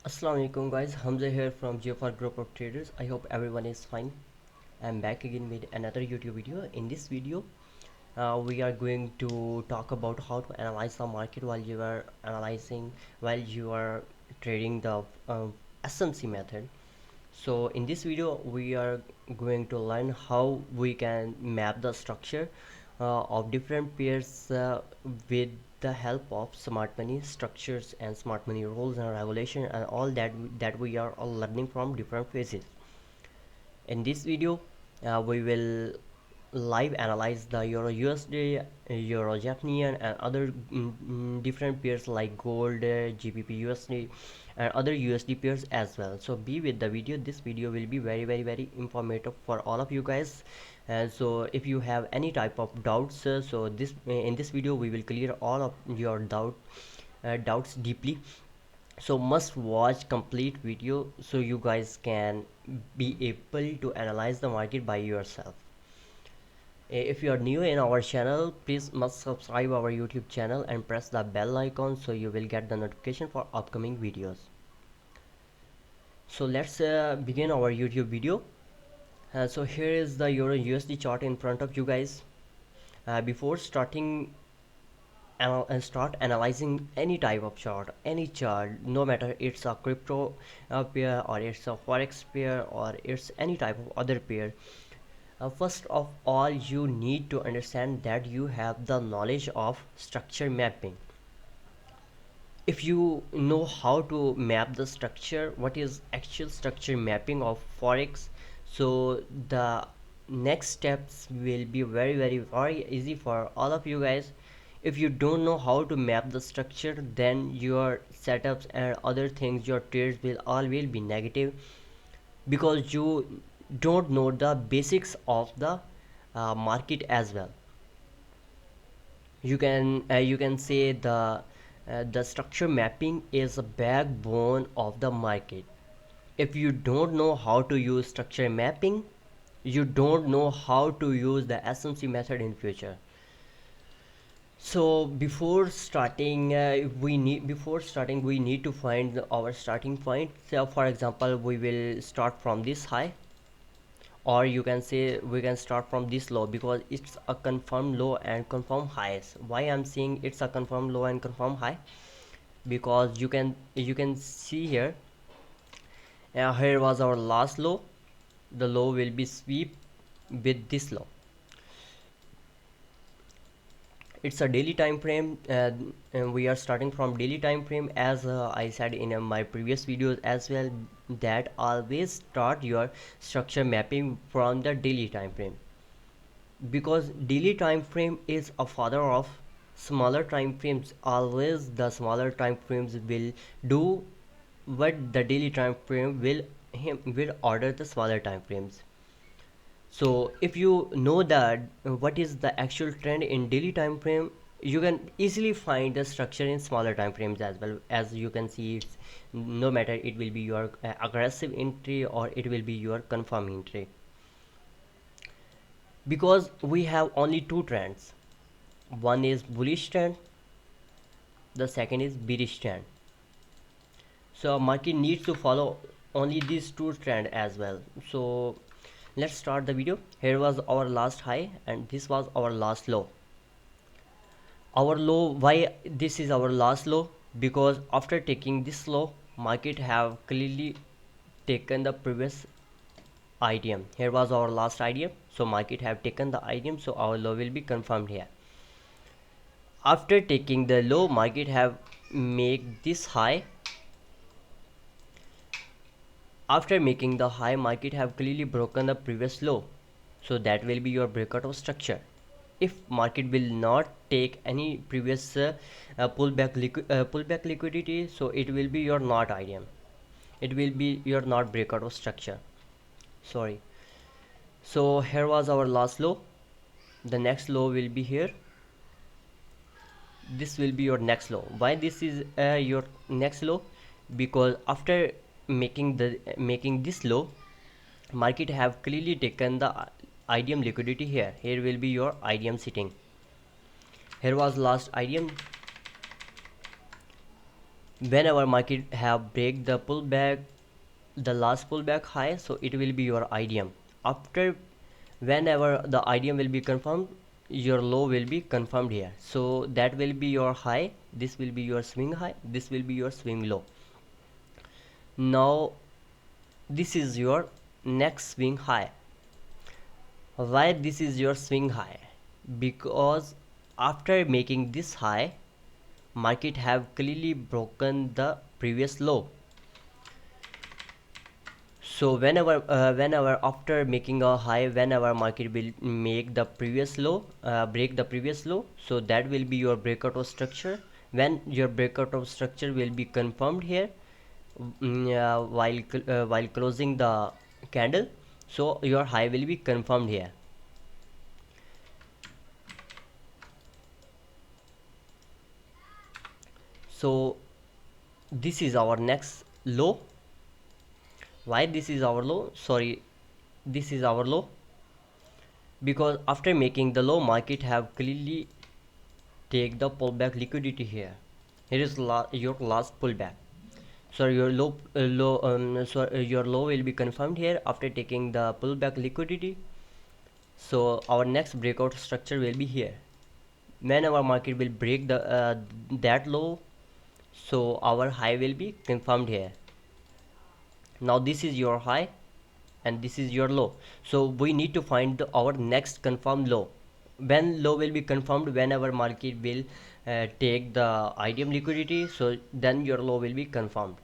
Assalamualaikum guys, Hamza here from GFR Group of Traders. I hope everyone is fine. I'm back again with another YouTube video. In this video, we are going to talk about how to analyze the market while you are trading the SMC method. So in this video, we are going to learn how we can map the structure of different pairs with the help of smart money structures and smart money rules and regulation and all that we are all learning from different phases. In this video, we will live analyze the Euro USD, Euro Japanese, and other different pairs like gold, GBP USD, and other USD pairs as well. So be with the video. This video will be very informative for all of you guys. And so if you have any type of doubts, so this in this video we will clear all of your doubts deeply. So must watch complete video so you guys can be able to analyze the market by yourself. If you are new in our channel, please must subscribe our YouTube channel and press the bell icon so you will get the notification for upcoming videos. So let's begin our YouTube video. So here is the Euro USD chart in front of you guys. Before starting start analyzing any type of chart, any chart, no matter it's a crypto pair or it's a forex pair or it's any type of other pair. First of all, you need to understand that you have the knowledge of structure mapping. If you know how to map the structure, what is actual structure mapping of forex, so the next steps will be very easy for all of you guys. If you don't know how to map the structure, then your setups and other things, your trades will all will be negative, because you don't know the basics of the market as well. You can say the structure mapping is a backbone of the market. If you don't know how to use structure mapping, you don't know how to use the SMC method in future. So before starting we need to find our starting point. So for example, we will start from this high, or you can say we can start from this low, because it's a confirmed low and confirmed highs. Why I'm saying it's a confirmed low and confirmed high? Because you can see here, here was our last low. The low will be sweep with this low. It's a daily time frame, and we are starting from daily time frame, as I said in my previous videos as well, that always start your structure mapping from the daily time frame, because daily time frame is a father of smaller time frames. Always the smaller time frames will do what the daily time frame will order the smaller time frames. So if you know that what is the actual trend in daily time frame, you can easily find the structure in smaller time frames as well. As you can see, it's no matter it will be your aggressive entry or it will be your confirm entry, because we have only two trends. One is bullish trend, the second is bearish trend. So market needs to follow only these two trend as well. So let's start the video. Here was our last high and this was our last low. Our low, why this is our last low? Because after taking this low, market have clearly taken the previous IDM. Here was our last IDM, so market have taken the IDM, so our low will be confirmed here. After taking the low, market have make this high. After making the high, market have clearly broken the previous low, so that will be your breakout of structure. If market will not take any previous pullback liquidity, so it will be your not IDM, it will be your not breakout of structure, sorry. So here was our last low. The next low will be here. This will be your next low. Why this is your next low? Because after making this low, market have clearly taken the IDM liquidity here. Here will be your IDM sitting. Here was last IDM. whenever market have break the pullback, the last pullback high, so it will be your IDM. After, whenever the IDM will be confirmed, your low will be confirmed here, so that will be your high, this will be your swing high, this will be your swing low. Now this is your next swing high. Why this is your swing high? Because after making this high, market have clearly broken the previous low. So whenever after making a high, whenever market will make the previous low, break the previous low, so that will be your breakout of structure. When your breakout of structure will be confirmed here, while closing the candle, so your high will be confirmed here. So this is our next low. Why this is our low? Sorry, this is our low because after making the low, market have clearly take the pullback liquidity here. Here is your last pullback. So your your low will be confirmed here after taking the pullback liquidity. So our next breakout structure will be here. Whenever market will break the that low, so our high will be confirmed here. Now this is your high and this is your low, so we need to find our next confirmed low. When low will be confirmed, whenever market will take the IDM liquidity, so then your low will be confirmed.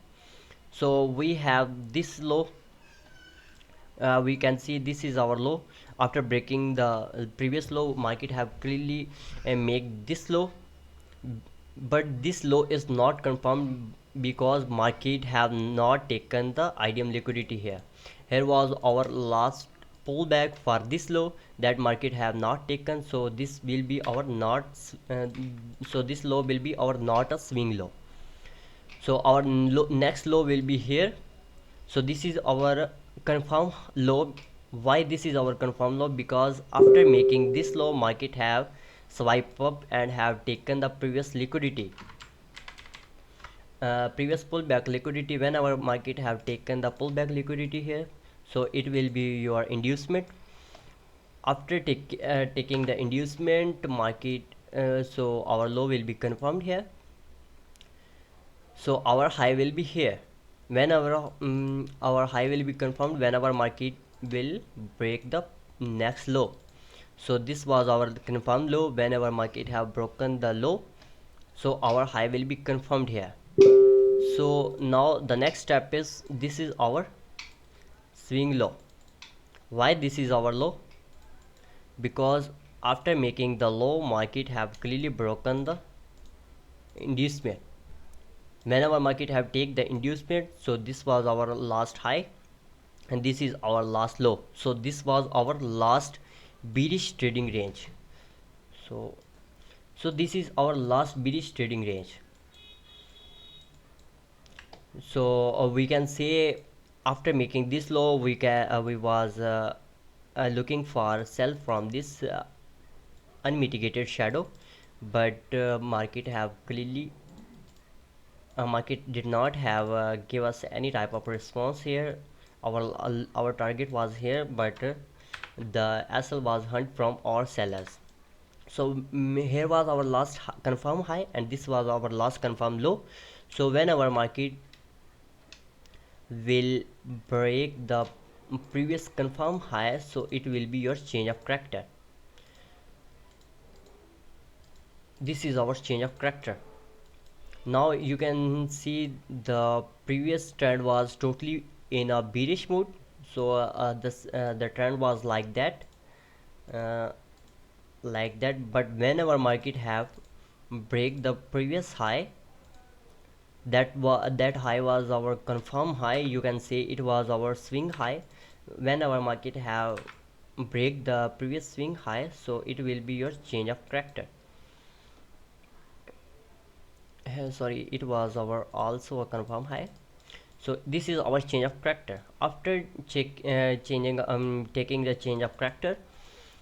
So we have this low, we can see this is our low. After breaking the previous low, market have clearly make this low, but this low is not confirmed because market have not taken the IDM liquidity here. Here was our last pullback for this low that market have not taken, so this will be our not so this low will be our not a swing low. So our next low will be here. So this is our confirm low. Why this is our confirm low? Because after making this low, market have swipe up and have taken the previous liquidity, previous pullback liquidity. Whenever market have taken the pullback liquidity here, so it will be your inducement. After taking the inducement, market so our low will be confirmed here, so our high will be here. Whenever our high will be confirmed, whenever market will break the next low, so this was our confirmed low. Whenever market have broken the low, so our high will be confirmed here. So now the next step is, this is our swing low. Why this is our low? Because after making the low, market have clearly broken the inducement. Whenever market have take the inducement, so this was our last high and this is our last low. So this was our last bearish trading range. So this is our last bearish trading range. So we can say after making this low, we was looking for sell from this unmitigated shadow, but market did not have give us any type of response here. Our target was here, but the SL was hunt from our sellers. So here was our last confirm high and this was our last confirm low. So whenever market will break the previous confirm high, so it will be your change of character. This is our change of character. Now you can see the previous trend was totally in a bearish mood, so the trend was uh, like that. But whenever market have break the previous high, that high was our confirm high, you can say it was our swing high. Whenever market have break the previous swing high, so it will be your change of character. Sorry, it was our also a confirm high. So this is our change of character. After changing taking the change of character,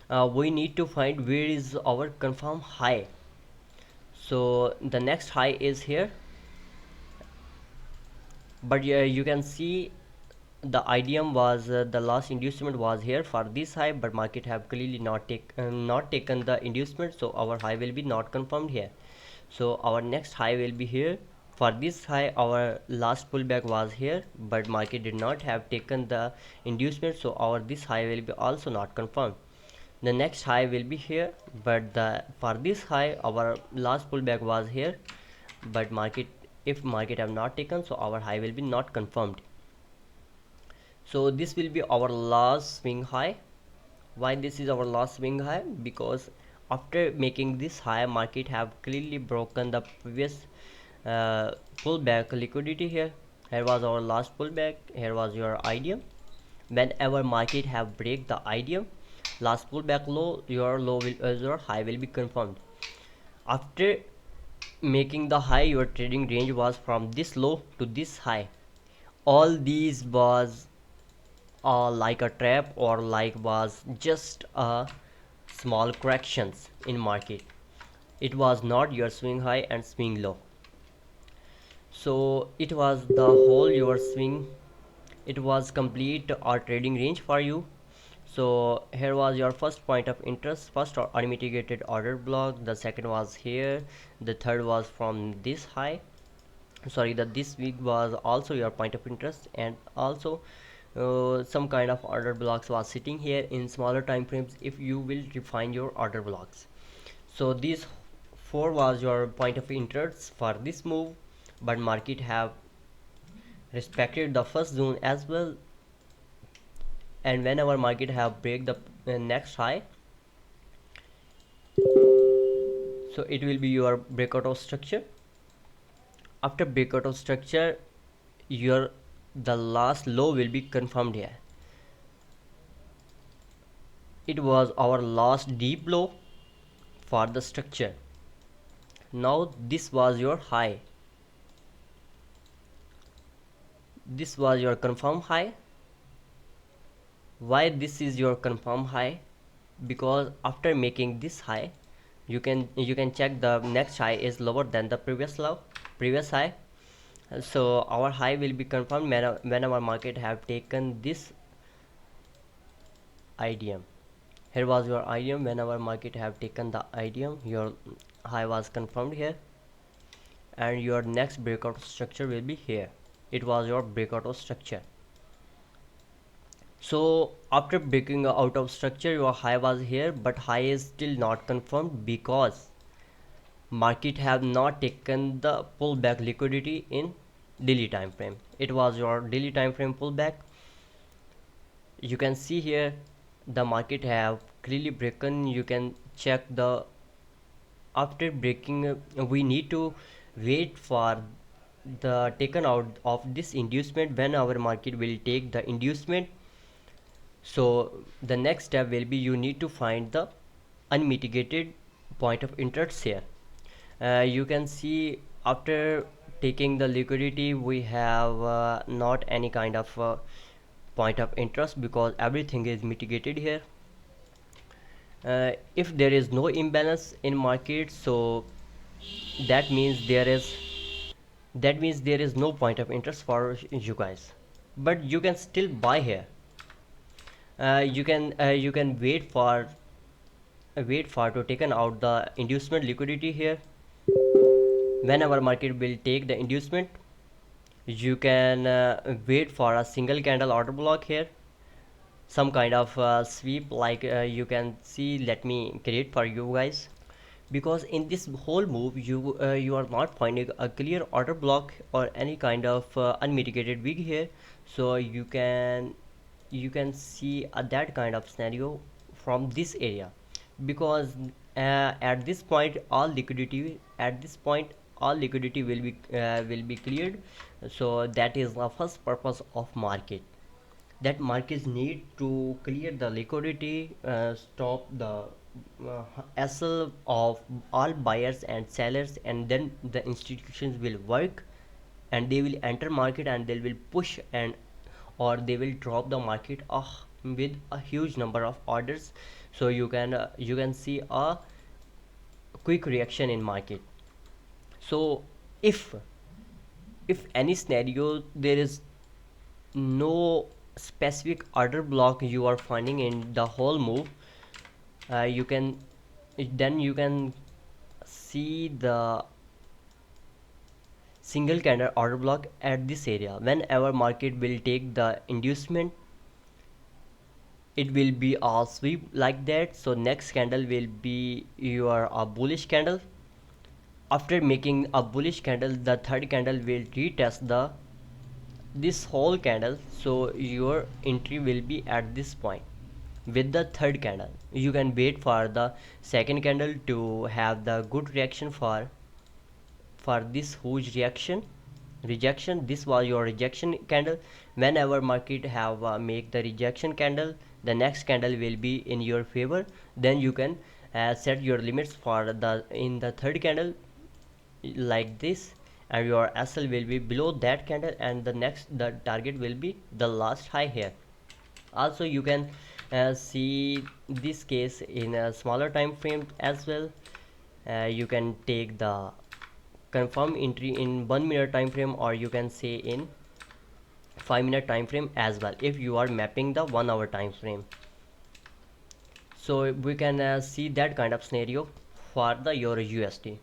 we need to find where is our confirm high. So the next high is here, but yeah, you can see the IDM was the last inducement was here for this high, but market have clearly not taken the inducement, so our high will be not confirmed here. So our next high will be here. For this high, our last pullback was here, but market did not have taken the inducement, so our this high will be also not confirmed. The next high will be here, but the for this high our last pullback was here, but market, if market have not taken, so our high will be not confirmed. So this will be our last swing high. Why this is our last swing high? Because after making this high, market have clearly broken the previous pullback liquidity here. Here was our last pullback, here was your IDM. Whenever market have break the IDM last pullback low, your low will your high will be confirmed. After making the high, your trading range was from this low to this high. All these was like a trap, or like was just a small corrections in market. It was not your swing high and swing low. So it was the whole your swing, it was complete our trading range for you. So here was your first point of interest, first unmitigated order block, the second was here, the third was from this high, sorry, that this week was also your point of interest, and also some kind of order blocks was sitting here in smaller time frames if you will refine your order blocks. So these four was your point of interest for this move, but market have respected the first zone as well, and whenever market have break the next high, so it will be your breakout of structure. After breakout of structure, your the last low will be confirmed here. It was our last deep low for the structure. Now this was your high, this was your confirm high. Why this is your confirm high? Because after making this high, you can check the next high is lower than the previous high. So our high will be confirmed whenever market have taken this IDM. Here was your IDM. Whenever market have taken the IDM, your high was confirmed here, and your next breakout structure will be here. It was your breakout of structure. So after breaking out of structure, your high was here, but high is still not confirmed because market have not taken the pullback liquidity in daily time frame. It was your daily time frame pullback. You can see here the market have clearly broken. You can check the after breaking, we need to wait for the taken out of this inducement when our market will take the inducement. So the next step will be you need to find the unmitigated point of interest here. You can see after taking the liquidity, we have not any kind of point of interest because everything is mitigated here. If there is no imbalance in market, so that means there is no point of interest for you guys, but you can still buy here. You can wait for to taken out the inducement liquidity here. Whenever market will take the inducement, you can wait for a single candle order block here, some kind of sweep, like you can see, let me create for you guys. Because in this whole move you are not finding a clear order block or any kind of unmitigated wig here, so you can see that kind of scenario from this area. Because at this point all liquidity will be cleared. So that is the first purpose of market, that markets need to clear the liquidity, stop the hassle of all buyers and sellers, and then the institutions will work and they will enter market and they will push, and or they will drop the market with a huge number of orders. So you can see a quick reaction in market. So if if any scenario there is no specific order block you are finding in the whole move, you can then you can see the single candle order block at this area. Whenever market will take the inducement, it will be a sweep like that. So next candle will be your bullish candle. After making a bullish candle, the third candle will retest the this whole candle, so your entry will be at this point with the third candle. You can wait for the second candle to have the good reaction for this huge rejection. This was your rejection candle. Whenever market have make the rejection candle, the next candle will be in your favor. Then you can set your limits for the in the third candle like this, and your SL will be below that candle, and the target will be the last high here. Also you can see this case in a smaller time frame as well. You can take the confirm entry in 1 minute time frame, or you can say in 5 minute time frame as well if you are mapping the 1 hour time frame. So we can see that kind of scenario for the euro USD.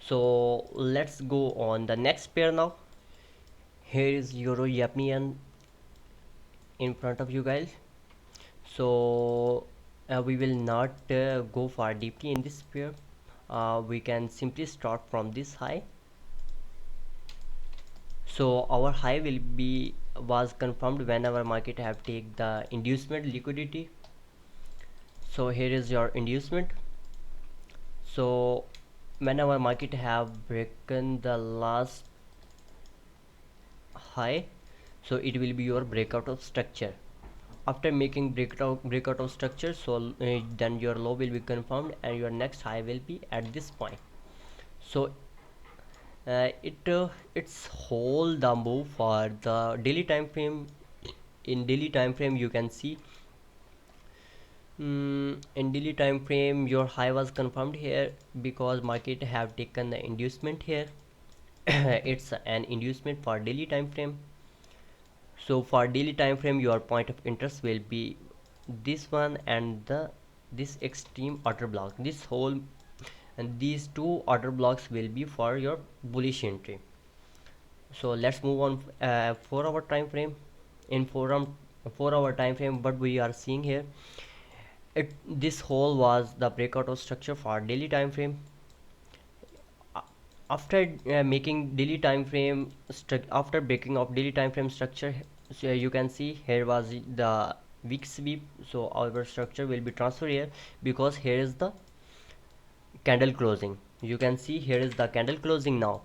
So let's go on the next pair now. Here is euro Japan in front of you guys. So we will not go far deeply in this pair. We can simply start from this high. So our high will be was confirmed whenever market have take the inducement liquidity. So here is your inducement. So whenever market have broken the last high, so it will be your breakout of structure. After making breakout of structure, so then your low will be confirmed and your next high will be at this point. So it's hold the move for the daily time frame. In daily time frame you can see in daily time frame your high was confirmed here because market have taken the inducement here. It's an inducement for daily time frame. So for daily time frame your point of interest will be this one and this extreme order block. This whole and these two order blocks will be for your bullish entry. So let's move on 4 hour time frame. In 4 hour time frame, what we are seeing here, this whole was the breakout of structure for daily time frame. After making daily time frame after breaking of daily time frame structure, so you can see here was the weak sweep. So our structure will be transferred here because here is the candle closing. You can see here is the candle closing now.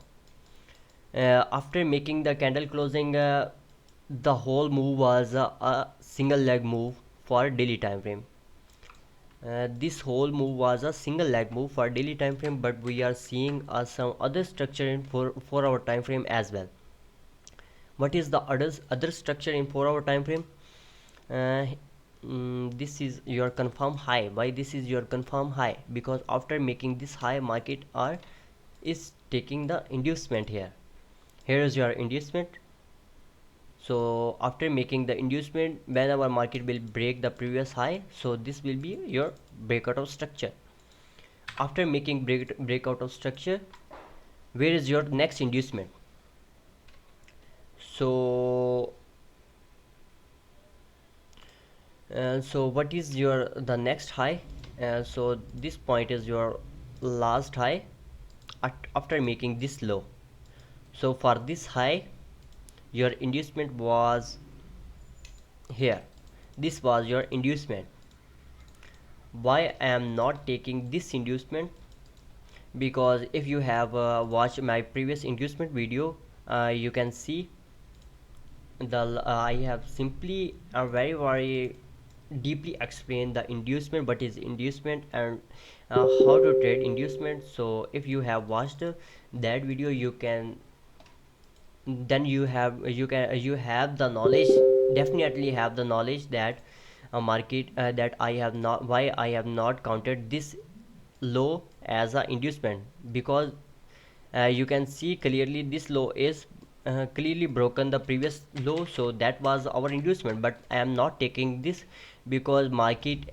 After making the candle closing, the whole move was a single leg move for daily time frame. This whole move was a single leg move for daily time frame, but we are seeing some other structure in 4 hour time frame as well. What is the other structure in 4 hour time frame? This is your confirm high. Why this is your confirm high? Because after making this high, market is taking the inducement here. Here is your inducement. So after making the inducement, whenever market will break the previous high, so this will be your breakout of structure. After making breakout of structure, where is your next inducement? So so what is your the next high? So this point is your last high after making this low. So for this high your inducement was here. This was your inducement. Why I am not taking this inducement? Because if you have watched my previous inducement video, you can see I have simply very deeply explained the inducement, what is inducement, and how to trade inducement. So if you have watched that video, you can then you have the knowledge, definitely have the knowledge that a market that I have not, why I have not counted this low as a inducement. Because you can see clearly this low is clearly broken the previous low, so that was our inducement. But I am not taking this because market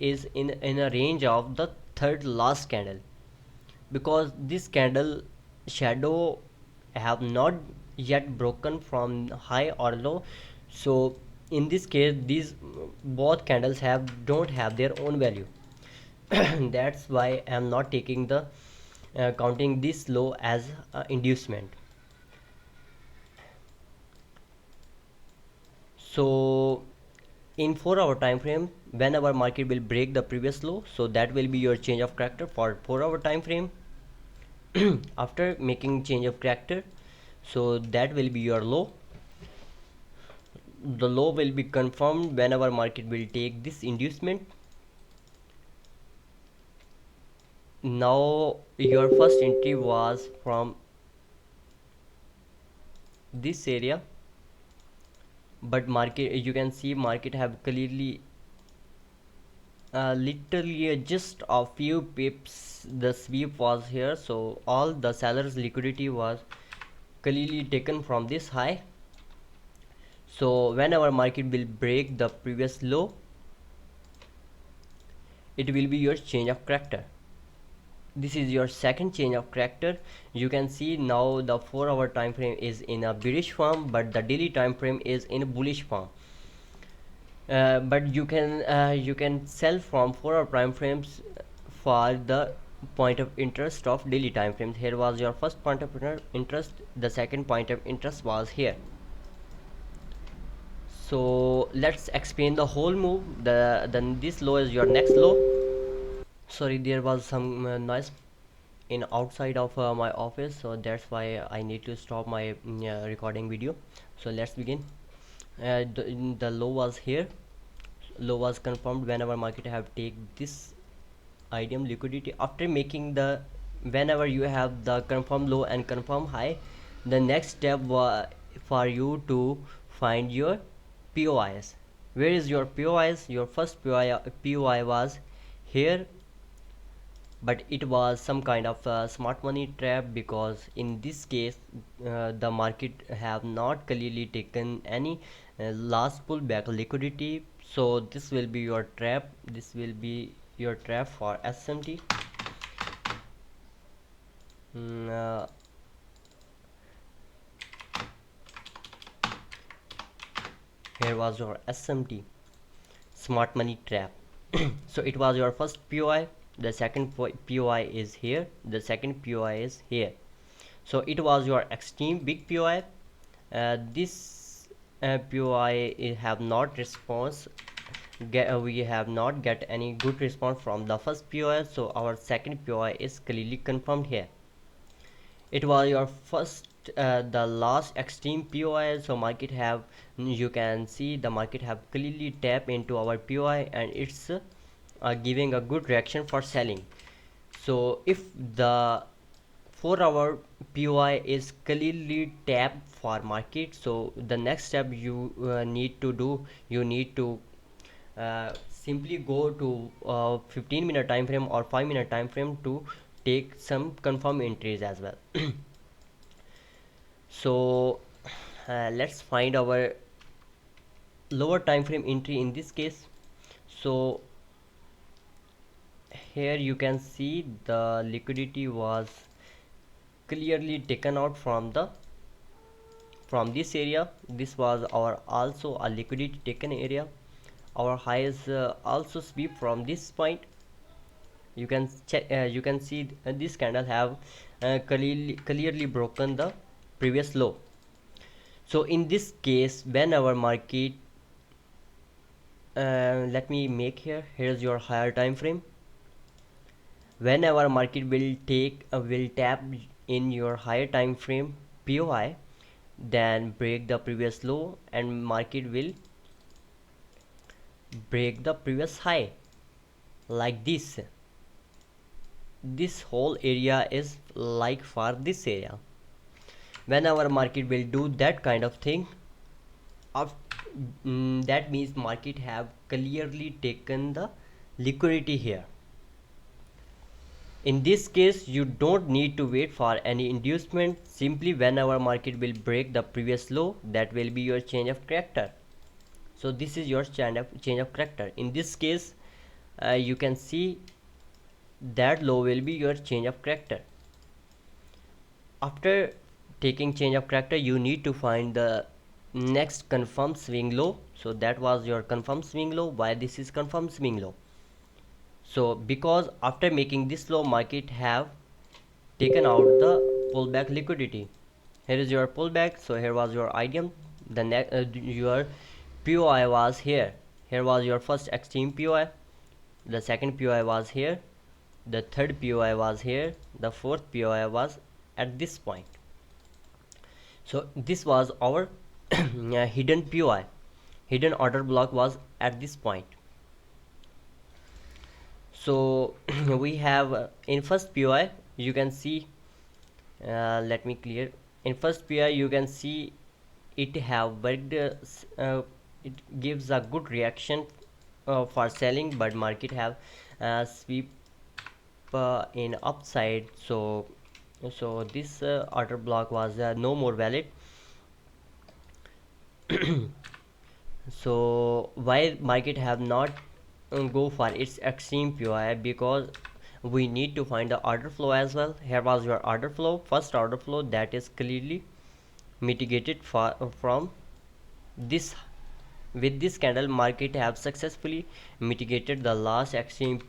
is in a range of the third last candle, because this candle shadow have not yet broken from high or low. So in this case, these both candles have don't have their own value. That's why I'm not taking the counting this low as inducement. So in 4 hour time frame, whenever market will break the previous low, so that will be your change of character for 4 hour time frame. After making change of character, so that will be your low. The low will be confirmed whenever market will take this inducement. Now your first entry was from this area, but market, you can see market have clearly literally just a few pips the sweep was here, so all the sellers liquidity was clearly taken from this high. So whenever market will break the previous low, it will be your change of character. This is your second change of character. You can see now the 4 hour time frame is in a bearish form, but the daily time frame is in a bullish form. But you can sell from 4 hour time frames for the point of interest of daily time frames. Here was your first point of interest, the second point of interest was here. So let's explain the whole move. Then this low is your next low. Sorry, there was some noise in outside of my office, so that's why I need to stop my recording video. So let's begin. The low was here. Low was confirmed whenever market have take this item liquidity. After making the, whenever you have the confirm low and confirm high, the next step for you to find your POIs. Where is your POIs? Your first POI was here, but it was some kind of smart money trap, because in this case the market have not clearly taken any last pullback liquidity. So this will be your trap, this will be your trap for SMT. mm, uh, Here was your SMT smart money trap. So it was your first POI, the second POI is here, the second POI is here. So it was your extreme big POI. This POI have not response, we have not get any good response from the first POI, so our second POI is clearly confirmed here. It was your first the last extreme POI, so market have, you can see the market have clearly tapped into our POI, and it's giving a good reaction for selling. So if the 4 hour POI is clearly tapped for market, so the next step you need to do, you need to simply go to 15-minute time frame or 5-minute time frame to take some confirm entries as well. So let's find our lower time frame entry in this case. So here you can see the liquidity was clearly taken out from this area. This was our also a liquidity taken area. Our highs also sweep from this point. You can check, you can see this candle have clearly broken the previous low. So in this case, when our market let me make here's your higher time frame. When our market will tap in your higher time frame POI, then break the previous low, and market will break the previous high like this. This whole area is like for this area. When our market will do that kind of thing, that means market have clearly taken the liquidity here. In this case, you don't need to wait for any inducement. Simply whenever market will break the previous low, that will be your change of character. So this is your change of character. In this case, you can see that low will be your change of character. After taking change of character, you need to find the next confirmed swing low. So that was your confirmed swing low. Why this is confirmed swing low? So because after making this low, market have taken out the pullback liquidity. Here is your pullback. So here was your idiom. The next your POI was here. Here was your first extreme POI. The second POI was here. The third POI was here. The fourth POI was at this point. So this was our hidden POI. Hidden order block was at this point. So we have in first POI you can see, let me clear. In first POI you can see it have worked, it gives a good reaction for selling, but market have sweep in upside. So this order block was no more valid. So why market have not go for its extreme POI? Because we need to find the order flow as well. Here was your order flow, first order flow, that is clearly mitigated from this. With this candle, market have successfully mitigated the last extreme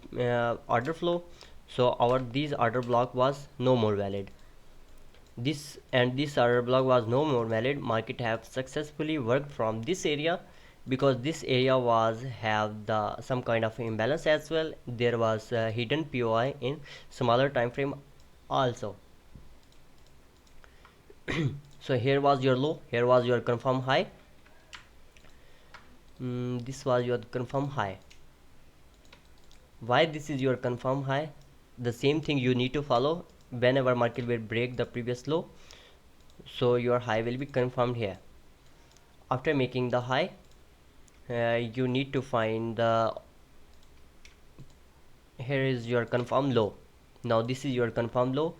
order flow. So our these order block was no more valid. This order block was no more valid. Market have successfully worked from this area, because this area was have the some kind of imbalance as well. There was a hidden POI in smaller time frame also. So here was your low, here was your confirm high. This was your confirm high. Why this is your confirm high? The same thing you need to follow whenever market will break the previous low. So your high will be confirmed here. After making the high, you need to find the, here is your confirmed low. Now this is your confirmed low.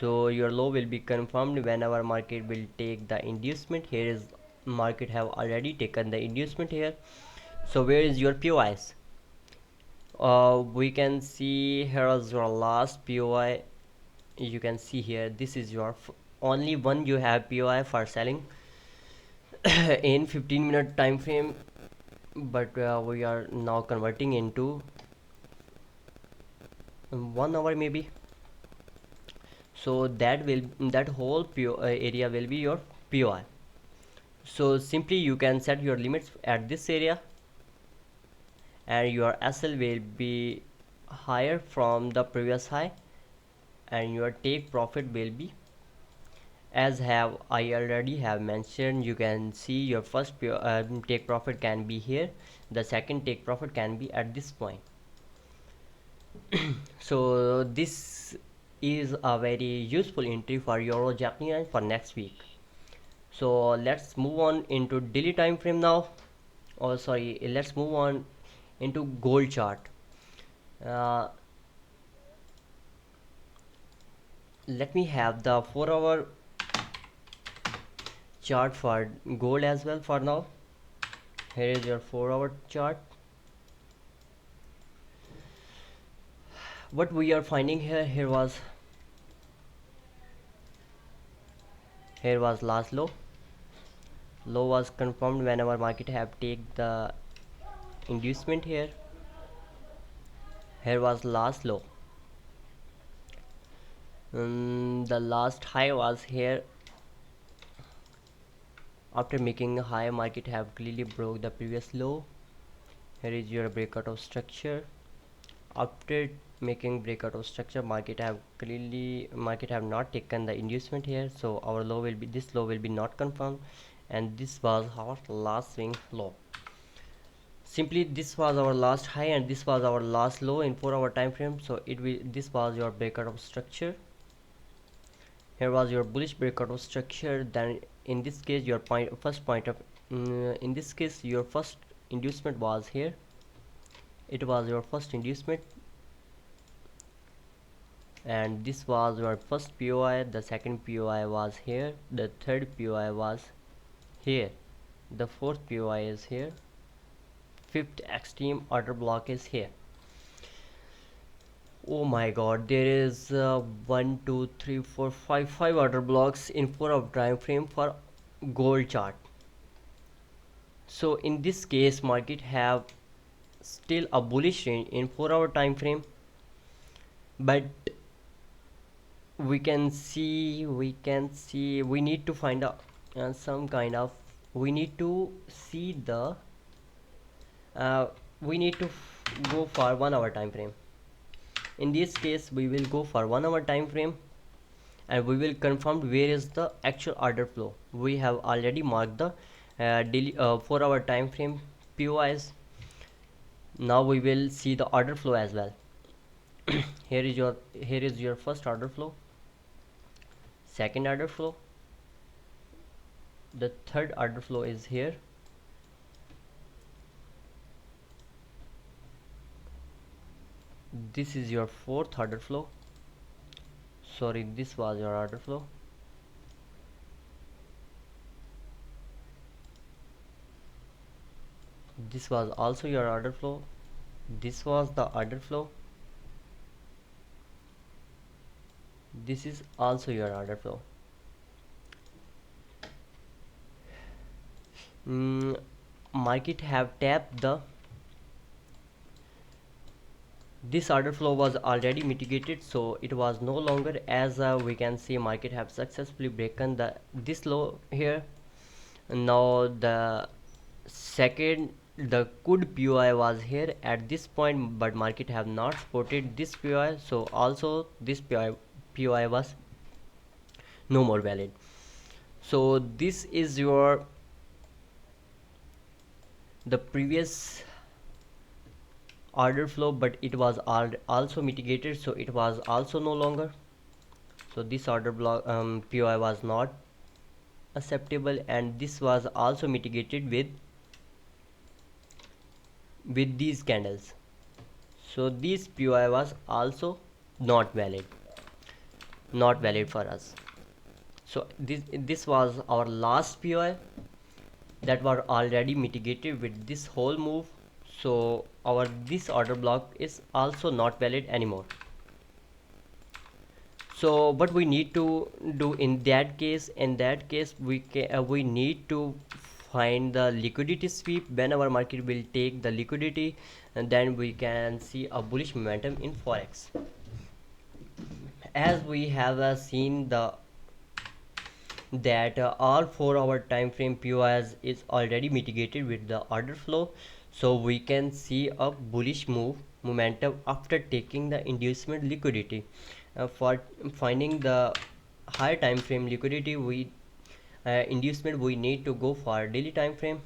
So your low will be confirmed whenever market will take the inducement. Here is market have already taken the inducement here. So where is your POIs? We can see here is your last POI. You can see here, this is your only one you have POI for selling in 15-minute time frame, but we are now converting into 1 hour maybe. So that whole area will be your POI. So simply you can set your limits at this area, and your SL will be higher from the previous high, and your take profit will be, as have I already have mentioned. You can see your first take profit can be here, the second take profit can be at this point. So this is a very useful entry for Euro Japanese for next week. So let's move on into daily time frame now. Oh sorry, let's move on into gold chart. uh, Let me have the 4-hour chart for gold as well for now. Here is your 4-hour chart. What we are finding here, here was last low. Low was confirmed whenever market have take the inducement here. Here was last low. The last high was here. After making a high, market have clearly broke the previous low. Here is your breakout of structure. After making breakout of structure, market have not taken the inducement here. So our low will be, this low will be not confirmed, and this was our last swing low. Simply this was our last high and this was our last low in 4-hour time frame. So this was your breakout of structure. Here was your bullish breakout of structure. Then in this case your first inducement was here. It was your first inducement. and this was your first POI, the second POI was here, the third POI was here, the fourth POI is here, fifth extreme order block is here. Oh my god, there is 1 2 3 4 5 order blocks in 4 hour time frame for gold chart. So in this case market have still a bullish range in 4 hour time frame, but we need to find out some kind of, we need to see the we need to go for 1 hour time frame. In this case we will go for 1 hour time frame and we will confirm where is the actual order flow. We have already marked the daily 4 hour time frame POIs. Now we will see the order flow as well. Here is your first order flow, second order flow, the third order flow is here, this is your fourth order flow, sorry, this was your order flow, this was also your order flow, this was the order flow, this is also your order flow. Market have tapped the, this order flow was already mitigated, so it was no longer, as we can see market have successfully broken the this low here. Now the second, the good POI was here at this point, but market have not supported this POI, so also this POI was no more valid. So this is your the previous order flow, but it was also mitigated, so it was also no longer, so this order block POI was not acceptable, and this was also mitigated with these candles, so this POI was also not valid for us. So this was our last POI that were already mitigated with this whole move, so our this order block is also not valid anymore. So what we need to do in that case, we need to find the liquidity sweep. When our market will take the liquidity, and then we can see a bullish momentum in Forex. As we have seen that all 4 hour time frame POIs is already mitigated with the order flow, so we can see a bullish momentum after taking the inducement liquidity. For finding the higher time frame liquidity, we inducement, we need to go for daily time frame.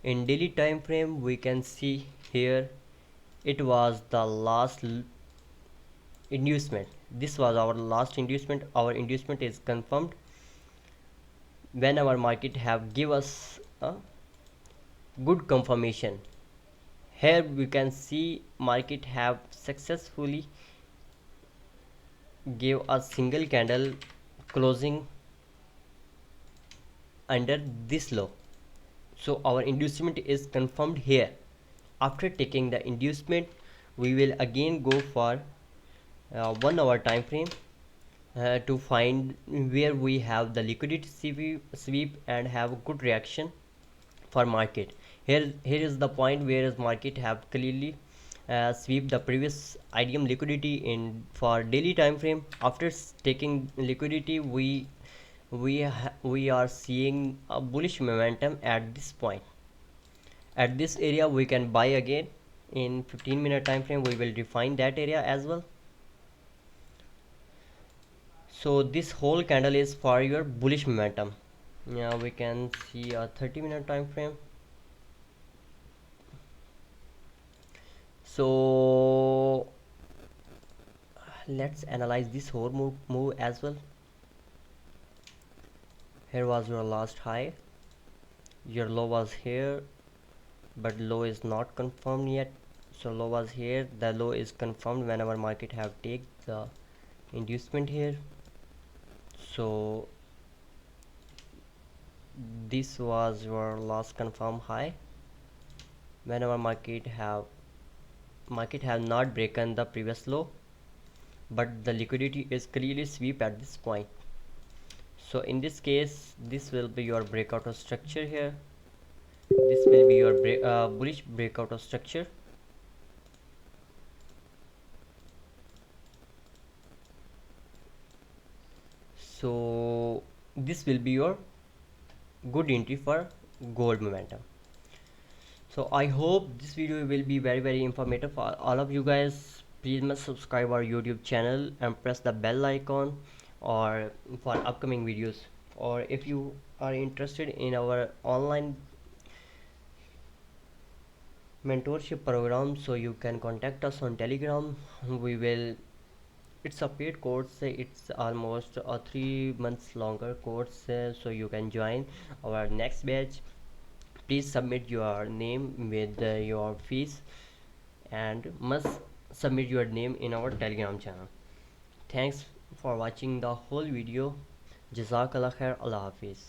In daily time frame we can see here it was the last inducement, this was our last inducement. Our inducement is confirmed when our market have give us a good confirmation. Here we can see market have successfully gave a single candle closing under this low, so our inducement is confirmed here. After taking the inducement, we will again go for 1 hour time frame to find where we have the liquidity sweep and have a good reaction for market. Here is the point where is market have clearly sweep the previous IDM liquidity in for daily time frame. After taking liquidity, we are seeing a bullish momentum at this point. At this area we can buy again. In 15-minute time frame we will define that area as well. So this whole candle is for your bullish momentum. Now we can see a 30-minute time frame. So let's analyze this whole move as well. Here was your last high, your low was here, but low is not confirmed yet. So low was here, the low is confirmed whenever market have take the inducement here. So this was your last confirm high. Whenever market have not broken the previous low, but the liquidity is clearly sweep at this point. So in this case, this will be your breakout of structure here. This will be your bullish breakout of structure. So this will be your good entry for gold momentum. So I hope this video will be very informative for all of you guys. Please must subscribe our YouTube channel and press the bell icon or for upcoming videos, or if you are interested in our online mentorship program, so you can contact us on Telegram. We will It's a paid course. It's almost a 3 months longer course, so you can join our next batch. Please submit your name with your fees, and must submit your name in our Telegram channel. Thanks for watching the whole video. Jazakallah khair. Allah Hafiz.